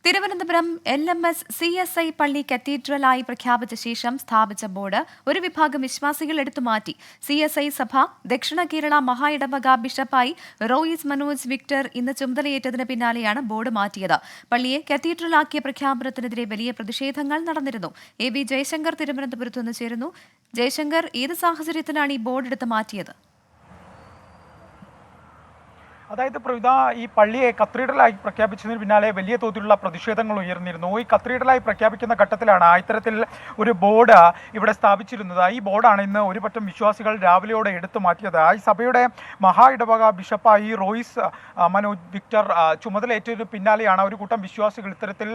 Thiruvananthapuram LMS CSI പള്ളി കത്തീഡ്രലായി പ്രഖ്യാപിച്ച ശേഷം സ്ഥാപിച്ച ബോർഡ് ഒരു വിഭാഗം വിശ്വാസികൾ എടുത്തുമാറ്റി. CSI സഭ ദക്ഷിണ കേരള മഹാ ഇടവക ബിഷപ്പായി റോയിസ് മനോജ് വിക്ടർ ഇന്ന് ചുമതലയേറ്റതിന് പിന്നാലെയാണ് ബോർഡ് മാറ്റിയത്. പള്ളിയെ കത്തീഡ്രലാക്കിയ പ്രഖ്യാപനത്തിനെതിരെ വലിയ പ്രതിഷേധങ്ങൾ നടന്നിരുന്നു. AB ജയശങ്കർ തിരുവനന്തപുരത്ത് നിന്ന് ചേരുന്നു. ജയശങ്കർ, ഏത് സാഹചര്യത്തിലാണ് ഈ ബോർഡ് എടുത്ത് മാറ്റിയത്? അതായത് പ്രവിത, ഈ പള്ളിയെ കത്തീഡ്രലായി പ്രഖ്യാപിച്ചതിന് പിന്നാലെ വലിയ തോതിലുള്ള പ്രതിഷേധങ്ങൾ ഉയർന്നിരുന്നു. ഈ കത്തീഡ്രലായി പ്രഖ്യാപിക്കുന്ന ഘട്ടത്തിലാണ് ഇത്തരത്തിൽ ഒരു ബോർഡ് ഇവിടെ സ്ഥാപിച്ചിരുന്നത്. ഈ ബോർഡാണ് ഇന്ന് ഒരു പറ്റം വിശ്വാസികൾ രാവിലെയോടെ എടുത്തു മാറ്റിയത്. ഈ സഭയുടെ മഹാ ഇടവക ബിഷപ്പായി റോയിസ് മനോജ് വിക്ടർ ചുമതലയേറ്റതിന് പിന്നാലെയാണ് ഒരു കൂട്ടം വിശ്വാസികൾ ഇത്തരത്തിൽ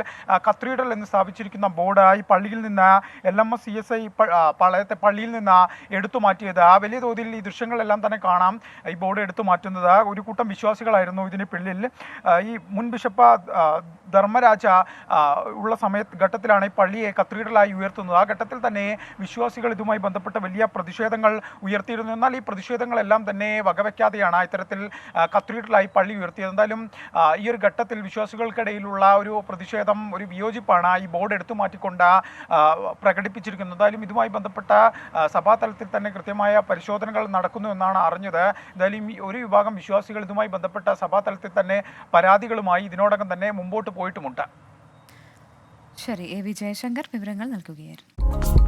കത്തീഡ്രൽ എന്ന് സ്ഥാപിച്ചിരിക്കുന്ന ബോർഡ് ഈ പള്ളിയിൽ നിന്ന് LMS CSI പള്ളിയിൽ നിന്ന് എടുത്തു മാറ്റിയത്. വലിയ തോതിൽ ഈ ദൃശ്യങ്ങളെല്ലാം തന്നെ കാണാം. ഈ ബോർഡ് എടുത്തു മാറ്റുന്നത് ഒരു കൂട്ടം വിശ്വാസികളായിരുന്നു ഇതിന് പിന്നിൽ. ഈ മുൻ ബിഷപ്പ് ധർമ്മരാജ ഉള്ള ഘട്ടത്തിലാണ് ഈ പള്ളിയെ കത്തീഡ്രലായി ഉയർത്തുന്നത്. ആ ഘട്ടത്തിൽ തന്നെ വിശ്വാസികൾ ഇതുമായി ബന്ധപ്പെട്ട വലിയ പ്രതിഷേധങ്ങൾ ഉയർത്തിയിരുന്നു. എന്നാൽ ഈ പ്രതിഷേധങ്ങളെല്ലാം തന്നെ വകവയ്ക്കാതെയാണ് ഇത്തരത്തിൽ കത്തീഡ്രലായി പള്ളി ഉയർത്തിയത്. എന്തായാലും ഈ ഒരു ഘട്ടത്തിൽ വിശ്വാസികൾക്കിടയിലുള്ള ഒരു പ്രതിഷേധം, ഒരു വിയോജിപ്പാണ് ഈ ബോർഡ് എടുത്തു മാറ്റിക്കൊണ്ട് പ്രകടിപ്പിച്ചിരിക്കുന്നത്. എന്തായാലും ഇതുമായി ബന്ധപ്പെട്ട സഭാതലത്തിൽ തന്നെ കൃത്യമായ പരിശോധനകൾ നടക്കുന്നു എന്നാണ് അറിഞ്ഞത്. എന്തായാലും ഒരു വിഭാഗം വിശ്വാസികൾ ഇതുമായി ബന്ധപ്പെട്ട സഭാതലത്തിൽ തന്നെ പരാതികളുമായി ഇതിനോടകം തന്നെ മുമ്പോട്ട് പോയിട്ടുമുണ്ട്. ശരി, AB ജയശങ്കർ വിവരങ്ങൾ നൽകുകയായിരുന്നു.